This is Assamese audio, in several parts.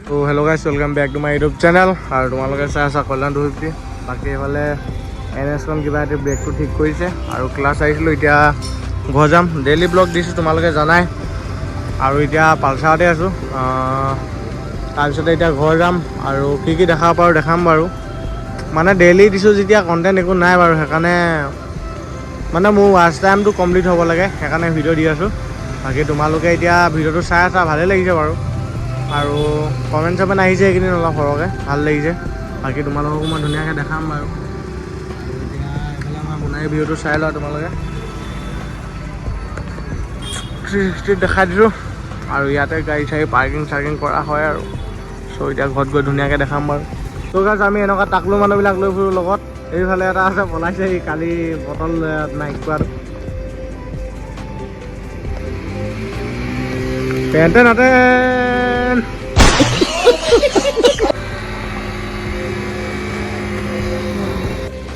তো hello' guys, welcome back to my YouTube channel. আৰু তোমালোকে চাই আছা কল্যাণ 250। বাকী এইফালে NS-খন কিবা এটি ব্ৰেকটো ঠিক কৰিছে আৰু ক্লাছ আহিছিলোঁ। এতিয়া ঘৰ যাম, ডেইলি ব্লগ দিছোঁ তোমালোকে জানাই। আৰু এতিয়া পালচাৰতে আছোঁ। তাৰপিছতে এতিয়া ঘৰ যাম আৰু কি দেখাব পাৰোঁ দেখাম বাৰু। মানে ডেইলি দিছোঁ যেতিয়া কণ্টেণ্ট একো নাই বাৰু, সেইকাৰণে মানে মোৰ ৱাচ টাইমটো কমপ্লিট হ'ব লাগে, সেইকাৰণে ভিডিঅ' দি আছোঁ। বাকী তোমালোকে এতিয়া ভিডিঅ'টো চাই আছা, ভালেই লাগিছে বাৰু। আৰু কমেণ্ট চমেণ্ট আহিছে এইকেইদিন অলপ সৰহকৈ, ভাল লাগিছে। বাকী তোমালোককো মই ধুনীয়াকৈ দেখাম বাৰু। এতিয়া এইফালে আমাৰ সোণাৰী ভিউটো চাই লোৱা তোমালোকে। 360 দেখাই দিছোঁ। আৰু ইয়াতে গাড়ী চাড়ী পাৰ্কিং কৰা হয় আৰু। চ' এতিয়া ঘৰত গৈ ধুনীয়াকৈ দেখাম বাৰু। ত' গাইছ, আমি এনেকুৱা টাকলু মানুহবিলাক লৈ ফুৰোঁ লগত। এইফালে এটা আছে পলাইছে, সি কালি বটল নাইকোৱাটো। পেণ্টেন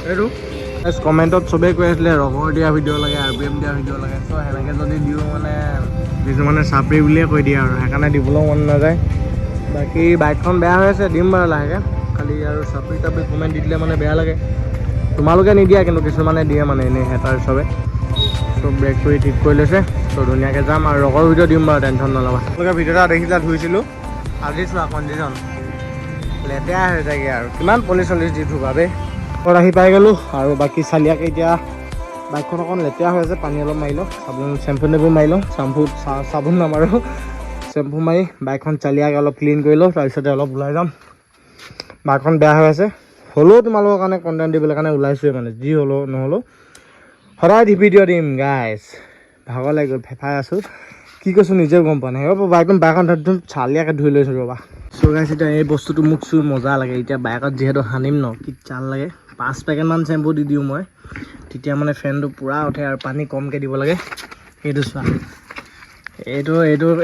এইটো কমেণ্টত চবেই কৈ আছিলে ৰবৰ দিয়া ভিডিঅ' লাগে, RPM দিয়া ভিডিঅ' লাগে। চ' সেনেকৈ যদি দিওঁ মানে কিছুমানে চাপৰি বুলিয়ে কৈ দিয়ে আৰু, সেইকাৰণে দিবলৈও মন নাযায়। বাকী বাইকখন বেয়া হৈ আছে, দিম বাৰু লাহেকৈ। খালি আৰু চাপৰি কমেণ্ট দি দিলে মানে বেয়া লাগে। তোমালোকে নিদিয়া, কিন্তু কিছুমানে দিয়ে মানে এনেই হেটাৰ চবে। চব ব্ৰেক কৰি ঠিক কৰি লৈছে। চ' ধুনীয়াকৈ যাম আৰু ৰগৰ ভিডিঅ' দিম বাৰু, টেনশ্যন নল'বা। তোমালোকে ভিডিঅ' এটা দেখিছিলা, ধুইছিলোঁ। আজি চোৱা কণ্ডিশ্যন লেতেৰা হৈ যায়গৈ আৰু কিমান পলিচ দি ধুবা বে। ঘৰত আহি পাই গ'লোঁ আৰু বাকী চালিয়াকৈ এতিয়া বাইকখন অকণ লেতেৰা হৈ আছে, পানী অলপ মাৰি লওঁ, চেম্পু মাৰি লওঁ। চাবোন নামাৰোঁ, চেম্পু মাৰি বাইকখন চালিয়াকৈ অলপ ক্লিন কৰি লওঁ, তাৰপিছতে অলপ ওলাই যাম। বাইকখন বেয়া হৈ আছে, হ'লেও তোমালোকৰ কাৰণে কণ্টেণ্ট দিবলৈ কাৰণে ওলাইছোৱে মানে। যি হ'লেও নহ'লেও সদায় ভিডিঅ' দিম গাইজ। ভাগৰ লাগি গ'ল, ফেফাই আছোঁ, কি কৈছোঁ নিজেও গম পোৱা নাই। বাইকখন চালিয়াকৈ ধুই লৈছোঁ ৰ'বা। চ' গাইজ, এতিয়া এই বস্তুটো মোক চুই মজা লাগে। এতিয়া বাইকত যিহেতু সানিম ন, কি চাল লাগে। 5 পেকেটমান চেম্পু দি দিওঁ মই, তেতিয়া মানে ফেনটো পূৰা উঠে আৰু পানী কমকৈ দিব লাগে। এইটো চোৱা,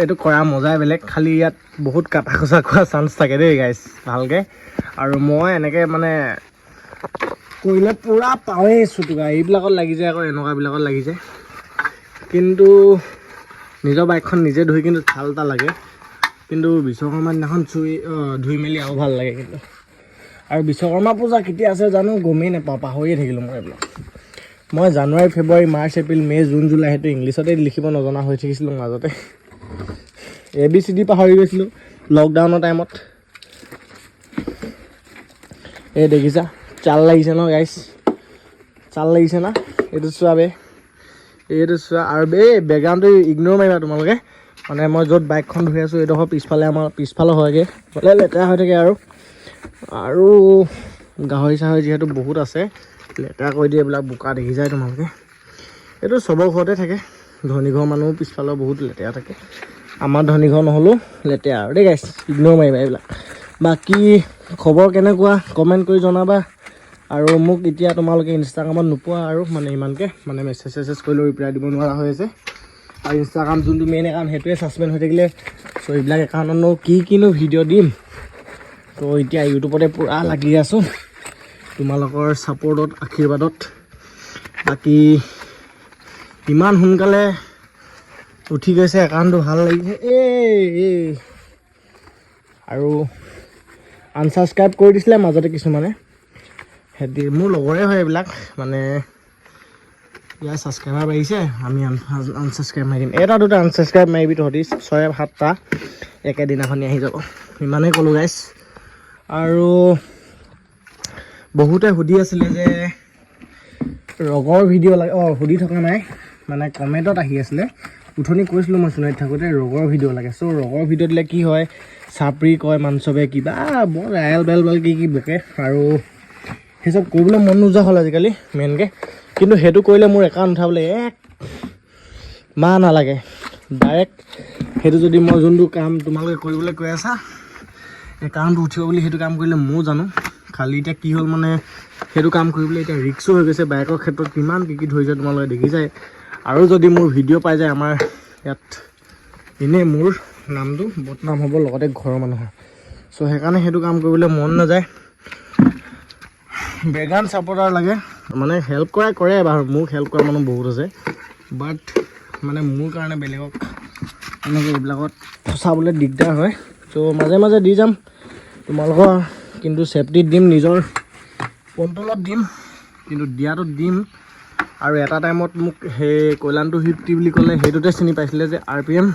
এইটো কৰা মজাই বেলেগ। খালি ইয়াত বহুত কাটা খচা খোৱা চান্স থাকে দেই গাইজ, ভালকৈ। আৰু মই এনেকৈ মানে কৰিলে পূৰা পাওঁৱেই চুটুকা। এইবিলাকত লাগি যায় আকৌ, এনেকুৱাবিলাকত লাগি যায়। কিন্তু নিজৰ বাইকখন নিজে ধুই কিন্তু ভাল এটা লাগে। কিন্তু বিশ্বকৰ্মা দিনাখন ধুই মেলি আৰু ভাল লাগে কিন্তু। আৰু বিশ্বকৰ্মা পূজা কেতিয়া আছে জানো গমেই নাপাওঁ, পাহৰিয়ে থাকিলোঁ মই এইবিলাক। মই জানুৱাৰী, ফেব্ৰুৱাৰী, মাৰ্চ, এপ্ৰিল, মে', জুন, জুলাই সেইটো ইংলিছতে লিখিব নজনা হৈ থাকিছিলোঁ মাজতে। ABCD পাহৰি গৈছিলোঁ লকডাউনৰ টাইমত। এই দেখিছা, চাল লাগিছে ন গাইছ, চাল লাগিছে না? এইটো চোৱা বে, এইটো চোৱা। আৰু বেকগ্ৰাউণ্ডটো ইগন'ৰ মাৰিবা তোমালোকে। মানে মই য'ত বাইকখন ধুই আছোঁ এইডোখৰ পিছফালে হয়গৈ, বোলে লেতেৰা হৈ থাকে আৰু গাহৰি চাহৰি যিহেতু বহুত আছে, লেতেৰা কৰি দিয়ে এইবিলাক। বোকা দেখি যায় তোমালোকে। এইটো চবৰ ঘৰতে থাকে, ধনী ঘৰ মানুহো পিছফালৰ বহুত লেতেৰা থাকে। আমাৰ ধনী ঘৰ নহ'লেও লেতেৰা আৰু দেই গাইছ, ইগন'ৰ মাৰিবা এইবিলাক। বাকী খবৰ কেনেকুৱা কমেণ্ট কৰি জনাবা। আৰু মোক এতিয়া তোমালোকে ইনষ্টাগ্ৰামত নোপোৱা আৰু মানে ইমানকৈ, মানে মেছেজ কৰিলেও ৰিপ্লাই দিব নোৱাৰা হৈ আছে। আৰু ইনষ্টাগ্ৰাম যোনটো মেইন একাউণ্ট সেইটোৱে ছাছপেণ্ড হৈ থাকিলে। চ' এইবিলাক একাউণ্টতনো কিনো ভিডিঅ' দিম। তো এতিয়া ইউটিউবতে পূৰা লাগি আছোঁ তোমালোকৰ ছাপোৰ্টত, আশীৰ্বাদত। বাকী ইমান সোনকালে উঠি গৈছে একাউণ্টটো, ভাল লাগিছে। আৰু আনছাবস্ক্ৰাইব কৰি দিছিলে মাজতে কিছুমানে, সিহঁতি মোৰ লগৰে হয় এইবিলাক। মানে ইয়াৰ ছাবস্ক্ৰাইবাৰ বাঢ়িছে, আমি আনছাবস্ক্ৰাইব মাৰি দিম। এটা দুটা আনছাবস্ক্ৰাইব মাৰিবি তহঁতি, 6-7টা একেদিনাখনি আহি যাব। ইমানেই ক'লোঁ গাইছ। আৰু বহুতে সুধি আছিলে যে ৰগৰ ভিডিঅ' লাগে। সুধি থকা নাই, মানে কমেণ্টত আহি আছিলে। উঠনি কৈছিলোঁ মই চুনাইত থাকোঁতে ৰগৰ ভিডিঅ' লাগে। চ' ৰগৰ ভিডিঅ' দিলে কি হয়, চাপৰি কয় মানুহ চবে, কিবা বৰ এল বেল কি বকে। আৰু সেইচব কৰিবলৈ মন নোযোৱা হ'ল আজিকালি মেইনকৈ। কিন্তু সেইটো কৰিলে মোৰ একাউণ্ট উঠাবলৈ মাহ নালাগে। ডাইৰেক্ট সেইটো যদি মই যোনটো কাম তোমালোকে কৰিবলৈ কৈ আছা, একাউণ্টটো উঠিব বুলি, সেইটো কাম কৰিলে ময়ো জানো। খালি এতিয়া কি হ'ল মানে, সেইটো কাম কৰিবলৈ এতিয়া ৰিক্সো হৈ গৈছে। বাইকৰ ক্ষেত্ৰত কিমান কি ধৰিছে তোমালোকে দেখিছাই। আৰু যদি মোৰ ভিডিঅ' পাই যায় আমাৰ ইয়াত, এনেই মোৰ নামটো বদনাম হ'ব, লগতে ঘৰৰ মানুহৰ। চ' সেইকাৰণে সেইটো কাম কৰিবলৈ মন নাযায়। বেকগ্ৰাউণ্ড ছাপোৰ্টাৰ লাগে, মানে হেল্প কৰে বাৰু। মোক হেল্প কৰা মানুহ বহুত আছে, বাট মানে মোৰ কাৰণে বেলেগক এনেকৈ এইবিলাকত ফচাবলৈ দিগদাৰ হয়। চ' মাজে মাজে দি যাম তোমালোকৰ, কিন্তু ছেফটিত দিম, নিজৰ কণ্ট্ৰলত দিম, কিন্তু দিয়াটো দিম। আৰু এটা টাইমত মোক সেই কল্যাণটো ফিফটি বুলি ক'লে, সেইটোতে চিনি পাইছিলে যে RPM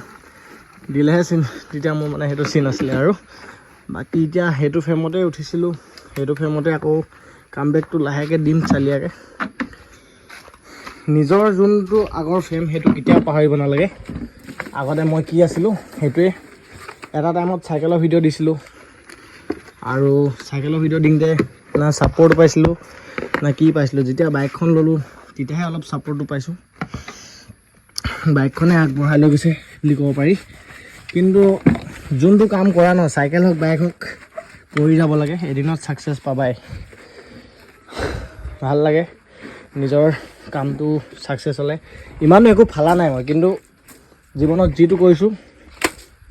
দিলেহে তেতিয়া মোৰ মানে সেইটো চিন আছিলে। আৰু বাকী এতিয়া সেইটো ফ্ৰেমতে উঠিছিলোঁ, সেইটো ফ্ৰেমতে আকৌ কামবেকটো লাহেকৈ দিম চালিয়াকৈ। নিজৰ যোনটো আগৰ ফ্ৰেম সেইটো কেতিয়াও পাহৰিব নালাগে। আগতে মই কি আছিলোঁ সেইটোৱে। এটা টাইমত চাইকেলৰ ভিডিঅ' দিছিলোঁ, আৰু চাইকেলৰ ভিডিঅ' দিওঁতে না ছাপৰ্ট পাইছিলোঁ না কি পাইছিলোঁ। যেতিয়া বাইকখন ল'লোঁ তেতিয়াহে অলপ ছাপৰ্টটো পাইছোঁ, বাইকখনে আগবঢ়াই লৈ গৈছে বুলি ক'ব পাৰি। কিন্তু যোনটো কাম কৰা ন, চাইকেল হওক বাইক হওক, কৰি যাব লাগে, এদিনত ছাকচেছ পাবাই। ভাল লাগে নিজৰ কামটো ছাকচেছ হ'লে। ইমানো একো ফালা নাই মই, কিন্তু জীৱনত যিটো কৰিছোঁ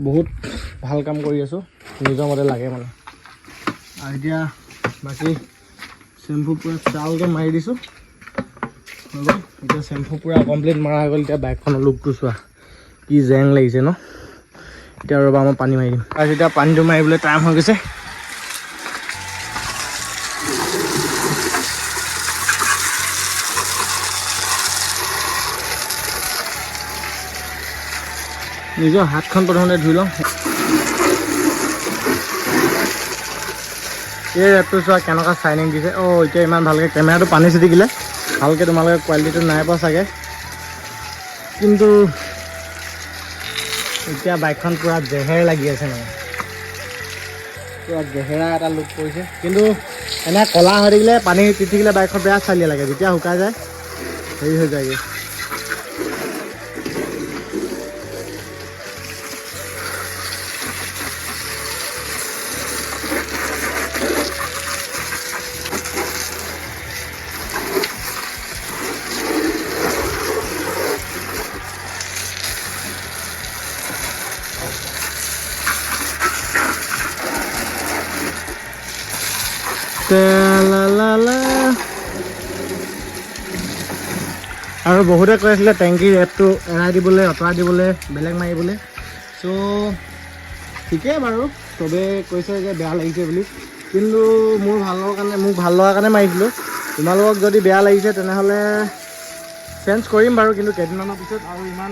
বহুত ভাল কাম কৰি আছোঁ, নিজৰ মতে লাগে মানে। আৰু এতিয়া বাকী চেম্পু পূৰা চাউলকৈ মাৰি দিছোঁ হৈ গ'ল। এতিয়া চেম্পু পূৰা কমপ্লিট মাৰা হৈ গ'ল। এতিয়া বাইকখনৰ লুকটো চোৱা কি জেং লাগিছে ন। এতিয়া ৰ'বা মই পানী মাৰি দিম। আৰু এতিয়া পানীটো মাৰিবলৈ টাইম হৈ গৈছে। নিজৰ হাতখন প্ৰথমতে ধুই লওঁ। এই ৰেপটো চোৱা কেনেকুৱা চাইনিং দিছে। এতিয়া ইমান ভালকৈ কেমেৰাটো পানী ছিটিকিলে, ভালকৈ তোমালোকে কোৱালিটিটো নাই পোৱা চাগে, কিন্তু এতিয়া বাইকখন পূৰা জেহেৰ লাগি আছে মানে, পূৰা জেহেৰা এটা লুক কৰিছে। কিন্তু এনে ক'লা হৈ থাকিলে, পানী তিতিকিলে বাইকখন বেয়া চালিয়া লাগে, যেতিয়া শুকাই যায় হেৰি হৈ যায়গৈ। আৰু বহুতে কৈ আছিলে টেংকিৰ ৰেপটো এৰাই দিবলৈ, আঁতৰাই দিবলৈ, বেলেগ মাৰিবলৈ। চ' ঠিকেই বাৰু, চবেই কৈছে যে বেয়া লাগিছে বুলি, কিন্তু মোৰ ভাল লগাৰ কাৰণে, মোক ভাল লগাৰ কাৰণে মাৰিছিলোঁ। তোমালোকক যদি বেয়া লাগিছে তেনেহ'লে চেঞ্জ কৰিম বাৰু, কিন্তু কেইদিনমানৰ পিছত। আৰু ইমান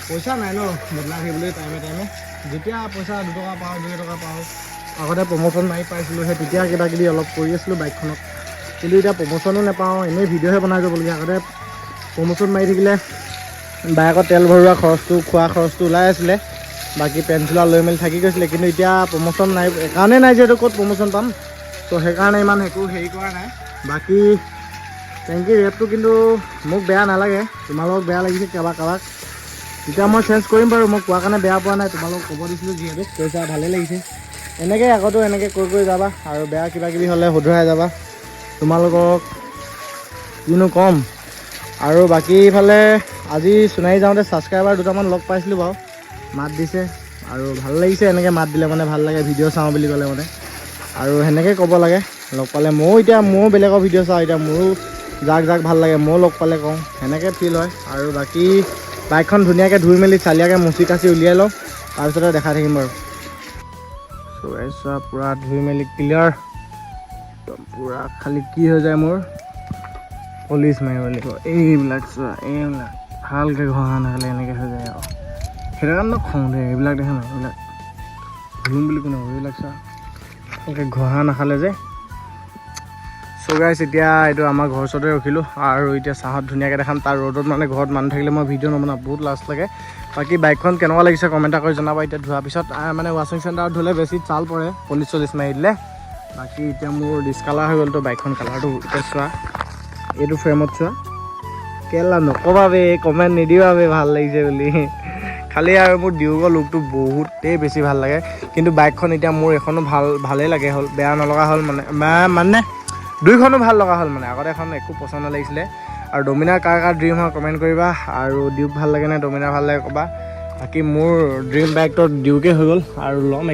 পইচা নাই ন বদলাই থাকিবলৈ টাইমে টাইমে। যেতিয়া পইচা 2 টকা পাওঁ, 2 টকা পাওঁ, আগতে প্ৰমোশ্যন মাৰি পাইছিলোঁ, সেই তেতিয়া কিবা কিবি অলপ কৰি আছিলোঁ বাইকখনত। কিন্তু এতিয়া প্ৰমোশ্যনো নাপাওঁ, এনেই ভিডিঅ'হে বনাই যাবলগীয়া। আগতে প্ৰমোশ্যন মাৰি থাকিলে বাইকত তেল ভৰোৱা খৰচটো, খোৱা খৰচটো ওলাই আছিলে, বাকী পেঞ্চিলা লৈ মেলি থাকি গৈছিলে। কিন্তু এতিয়া প্ৰমোশ্যন নাই, এইকাৰণে নাই যিহেতু ক'ত প্ৰমোশ্যন পাম, ত' সেইকাৰণে ইমান একো হেৰি কৰা নাই। বাকী টেংকিৰ ৰেটটো কিন্তু মোক বেয়া নালাগে, তোমালোকক বেয়া লাগিছে কাৰোবাক। এতিয়া মই চেঞ্জ কৰিম বাৰু, মই কোৱাৰ কাৰণে বেয়া পোৱা নাই, তোমালোকক ক'ব দিছিলোঁ যিহেতু কৈছা ভালেই লাগিছে। এনেকৈ আগতো এনেকৈ কৰি যাবা, আৰু বেয়া কিবা কিবি হ'লে শুধৰাই যাবা, তোমালোকক কিনো ক'ম। আৰু বাকী ইফালে আজি সোণাৰী যাওঁতে ছাবস্ক্ৰাইবাৰ দুটামান লগ পাইছিলোঁ বাৰু, মাত দিছে, আৰু ভাল লাগিছে এনেকৈ মাত দিলে মানে, ভাল লাগে ভিডিঅ' চাওঁ বুলি ক'লে মানে। আৰু সেনেকৈ ক'ব লাগে লগ পালে। ময়ো বেলেগৰ ভিডিঅ' চাওঁ, এতিয়া মোৰো যাক ভাল লাগে ময়ো লগ পালে কওঁ, সেনেকৈ ফিল হয়। আৰু বাকী বাইকখন ধুনীয়াকৈ ধুই মেলি চালিয়াকৈ মুচি কাচি উলিয়াই লওঁ, তাৰপিছতে দেখাই থাকিম বাৰু। চোৱা পূৰা ধুই মেলি ক্লিয়াৰ, একদম পূৰা খালি কি হৈ যায় মোৰ পলিচ মাৰিব লাগিব। এইবিলাক চোৱা, এইবিলাক ভালকৈ ঘঁহা নহ'লে এনেকৈ হৈ যায়। আৰু সেইটো কাৰণে খং উঠে এইবিলাক, দেখা নাই এইবিলাক ধুম বুলি কোনে এইবিলাক চোৱা ভালকৈ ঘঁহা নাখালে যে। চ' গাইছ, এতিয়া এইটো আমাৰ ঘৰৰ ওচৰতে ৰখিলোঁ, আৰু এতিয়া চাহত ধুনীয়াকৈ দেখাম। তাৰ ৰ'দত মানে ঘৰত মানুহ থাকিলে মই ভিডিঅ' নবনাওঁ, বহুত লাজ লাগে। বাকী বাইকখন কেনেকুৱা লাগিছে কমেণ্ট কৰি জনাবা। এতিয়া ধোৱাৰ পিছত মানে ৱাশ্বিং চেণ্টাৰত ধুলে বেছি ছাল পৰে, পলিচ মাৰি দিলে। বাকী এতিয়া মোৰ ডিছকালাৰ হৈ গ'লতো বাইকখন কালাৰটো। এতিয়া চোৱা এইটো ফ্ৰেমত চোৱা, কেলা নক'বা বে, কমেণ্ট নিদিবা বে ভাল লাগিছে বুলি। খালি আৰু মোৰ ডিউকৰ লুকটো বহুতেই বেছি ভাল লাগে, কিন্তু বাইকখন এতিয়া মোৰ এখনো ভালেই লাগে হ'ল, বেয়া নলগা হ'ল মানে দুইখনো ভাল লগা হ'ল মানে। আগতে এখন একো পচন্দ নালাগিছিলে। আৰু ডমিনাৰ কাৰ ড্ৰিম হয় কমেণ্ট কৰিবা, আৰু ডিউক ভাল লাগে নে ডমিনাৰ ভাল লাগে ক'বা। বাকী মোৰ ড্ৰিম বাইকটো ডিউকে হৈ গ'ল, আৰু ল'ম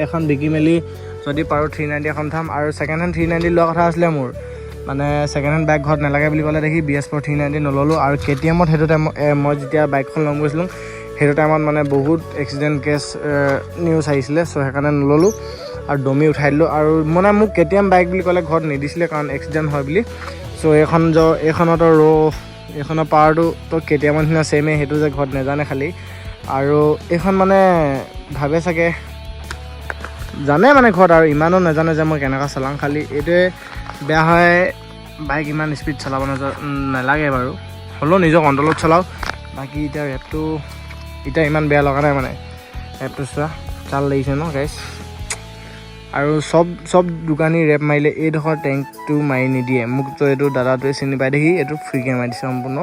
এখন বিকি মেলি যদি পাৰোঁ 390 এখন থ'ম। আৰু ছেকেণ্ড হেণ্ড 390 লোৱা কথা আছিলে মোৰ, মানে ছেকেণ্ড হেণ্ড বাইক ঘৰত নালাগে বুলি ক'লে দেখি BS4 390 নল'লোঁ। আৰু KTM-ত সেইটো টাইমত মই যেতিয়া বাইকখন ল'ম গৈছিলোঁ, সেইটো টাইমত মানে বহুত এক্সিডেণ্ট কেছ নিউজ আহিছিলে চ' সেইকাৰণে নল'লোঁ আৰু দমি উঠাই দিলোঁ আৰু মানে মোক KTM বাইক বুলি ক'লে ঘৰত নিদিছিলে কাৰণ এক্সিডেণ্ট হয় বুলি চ' এইখনতো এইখনৰ পাৱাৰটো তো KTMৰ নিচিনা ছেমেই সেইটো যে ঘৰত নেজানে খালি আৰু এইখন মানে ভাবে চাগে জানে মানে ঘৰত আৰু ইমানো নাজানে যে মই কেনেকুৱা চলাওঁ খালি এইটোৱে বেয়া হয় বাইক ইমান স্পীড চলাব নালাগে বাৰু হ'লেও নিজৰ কণ্ট্ৰলত চলাওঁ বাকী এতিয়া ৰেপটো এতিয়া ইমান বেয়া লগা নাই মানে ৰেপটো চোৱা চাল লাগিছে ন গাইছ আৰু চব দোকানী ৰেপ মাৰিলে এইডোখৰ টেংকটো মাৰি নিদিয়ে মোক তো এইটো দাদাটোৱে চিনি পাই দেখি এইটো ফ্ৰীকৈ মাৰি দিছে সম্পূৰ্ণ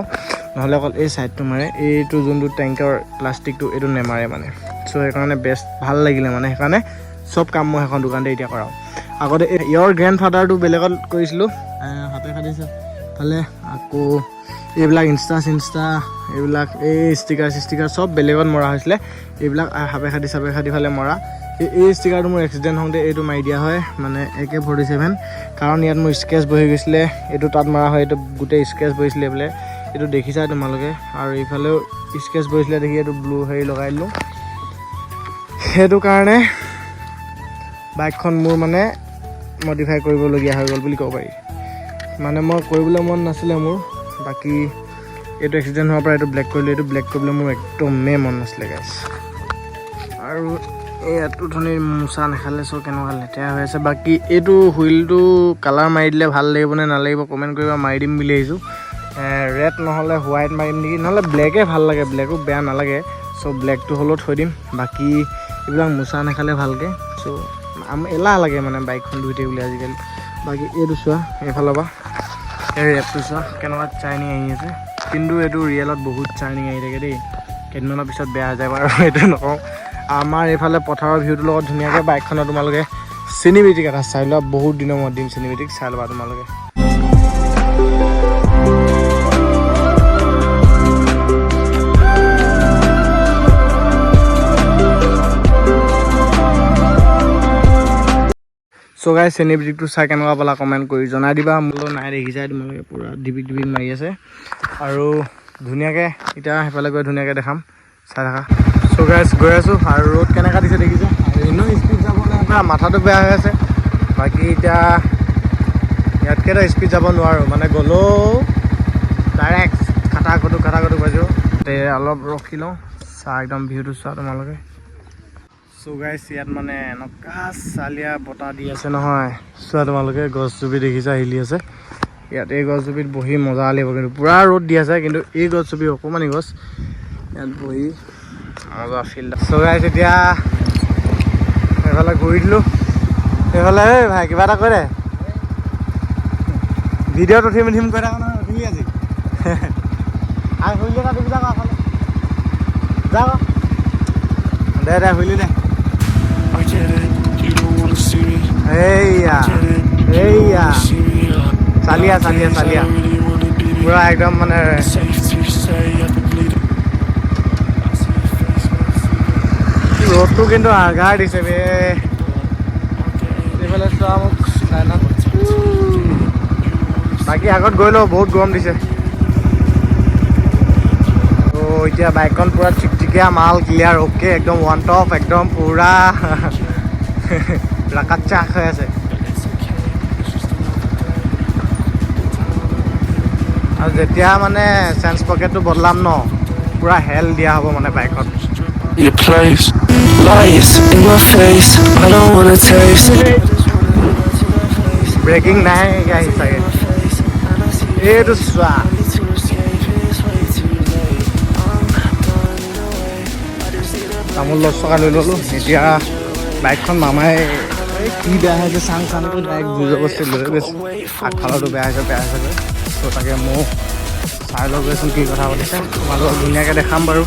নহ'লে অকল এই ছাইডটো মাৰে এইটো যোনটো টেংকৰ প্লাষ্টিকটো এইটো নেমাৰে মানে চ' সেইকাৰণে বেষ্ট ভাল লাগিলে মানে সেইকাৰণে চব কাম মই সেইখন দোকানতে এতিয়া কৰাওঁ আগতে ইয়ৰ গ্ৰেণ্ড ফাদাৰটো বেলেগত কৰিছিলোঁ হাতে খাটিছে ফালে আকৌ এইবিলাক ইনষ্টা এইবিলাক এই ষ্টিকাৰ চব বেলেগত মৰা হৈছিলে এইবিলাক সাপে খাটি ফালে মৰা এই ষ্টিকাৰটো মোৰ এক্সিডেণ্ট হওঁতে এইটো মাৰি দিয়া হয় মানে AK-47 কাৰণ ইয়াত মোৰ স্কেচ বহি গৈছিলে এইটো তাত মৰা হয় এইটো গোটেই স্কেচ বহিছিলে বোলে এইটো দেখিছা তোমালোকে আৰু এইফালেও স্কেচ বহিছিলে দেখি এইটো ব্লু হেৰি লগাই দিলোঁ সেইটো কাৰণে বাইকখন মোৰ মানে মডিফাই কৰিবলগীয়া হৈ গ'ল বুলি ক'ব পাৰি মানে মই কৰিবলৈ মন নাছিলে মোৰ বাকী এইটো এক্সিডেণ্ট হোৱাৰ পৰা এইটো ব্লেক কৰিলোঁ এইটো ব্লেক কৰিবলৈ মোৰ একদমেই মন নাছিলে গাইছ আৰু এইটো ধনী মোচা নাখালে চ' কেনেকুৱা লেতেৰা হৈ আছে বাকী এইটো হুইলটো কালাৰ মাৰি দিলে ভাল লাগিব নে নালাগিব কমেণ্ট কৰিবা মাৰি দিম বুলি আহিছোঁ ৰেড নহ'লে হোৱাইট মাৰিম নেকি নহ'লে ব্লেকে ভাল লাগে ব্লেকো বেয়া নালাগে চ' ব্লেকটো হ'লেও থৈ দিম বাকী এইবিলাক মোচা নাখালে ভালকৈ চ' এলাহ লাগে মানে বাইকখন ধুই থাকিবলৈ আজিকালি বাকী এইটো চোৱা এইফালৰ পৰা এই ৰেপটো চোৱা কেনেকুৱা চাইনিং আহি আছে কিন্তু এইটো ৰিয়েলত বহুত চাইনিং আহি থাকে দেই কেইদিনমানৰ পিছত বেয়া হৈ যায় বাৰু এইটো নকওঁ আমাৰ এইফালে পথাৰৰ ভিউটোৰ লগত ধুনীয়াকৈ বাইকখনৰ তোমালোকে চিনেমেটিক এটা চাই লোৱা বহুত দিনৰ মূৰত দিম চিনেমেটিক চাই ল'বা তোমালোকে চ' গাইছ চিনেমেটিকটো চাই কেনেকুৱা পালা কমেণ্ট কৰি জনাই দিবা মোলৈ নাই দেখিছাই তোমালোকে পূৰা ডিবিক মাৰি আছে আৰু ধুনীয়াকৈ এতিয়া সেইফালে গৈ ধুনীয়াকৈ দেখাম চাই থাকা চ' গাইছ গৈ আছোঁ আৰু ৰ'দ কেনেকুৱা দিছে দেখিছা আৰু এনেও স্পীড যাব নাই পৰা মাথাটো বেয়া হৈ আছে বাকী এতিয়া ইয়াতকৈ স্পীড যাব নোৱাৰোঁ মানে গ'লেও ডাইৰেক্ট খাটাখটো বাজিব অলপ ৰখি লওঁ চাহ একদম ভিউটো চোৱা তোমালোকে চ' গাইছ ইয়াত মানে এনেকুৱা চালিয়া বতাহ দি আছে নহয় চোৱা তোমালোকে গছজোপি দেখিছা হিলি আছে ইয়াত এই গছজোপিত বহি মজা লাগিব কিন্তু পূৰা ৰ'দ দি আছে কিন্তু এই গছজোপি অকণমানি গছ ইয়াত বহি মজা ফিল্ড চ' গাইছ এতিয়া সেইফালে ঘূৰি দিলোঁ সেইফালে এই ভাই কিবা এটা কৈ দে ভিডিঅ'ত উঠিম কৈ থাকা নহয় উঠিলি আজি আৰু শুইলি এটা দিবি যাক আগফালে যাক দে শুইলি দে এইয়া চালিয়া পুৰা একদম মানে ৰ'দটো কিন্তু আঘাৰ দিছে বে এইফালে চোৱা মোক বাকী আগত গৈ লওঁ বহুত গৰম দিছে ত' এতিয়া বাইকখন পুৰা চিকচিকীয়া মাল ক্লিয়াৰ অ'কে একদম ওৱান টপ একদম পুৰা ৰাকাচ্চাক হৈ আছে আৰু যেতিয়া মানে চেঞ্চ পকেটটো বদলাম ন পুৰা হেল দিয়া হ'ব মানে বাইকত ব্ৰেকিং নাই আহি চাগে এইটো চোৱা তামোল 10 টকা লৈ ল'লোঁ এতিয়া বাইকখন মামাই কি বেয়া হৈছে চাং বাইক বুজা বস্তু লৈ গৈছে আগফালতো বেয়া হৈছে ত' তাকে মোক চাই লৈ গৈছোঁ কি কথা পাতিছে তোমালোকক ধুনীয়াকৈ দেখাম বাৰু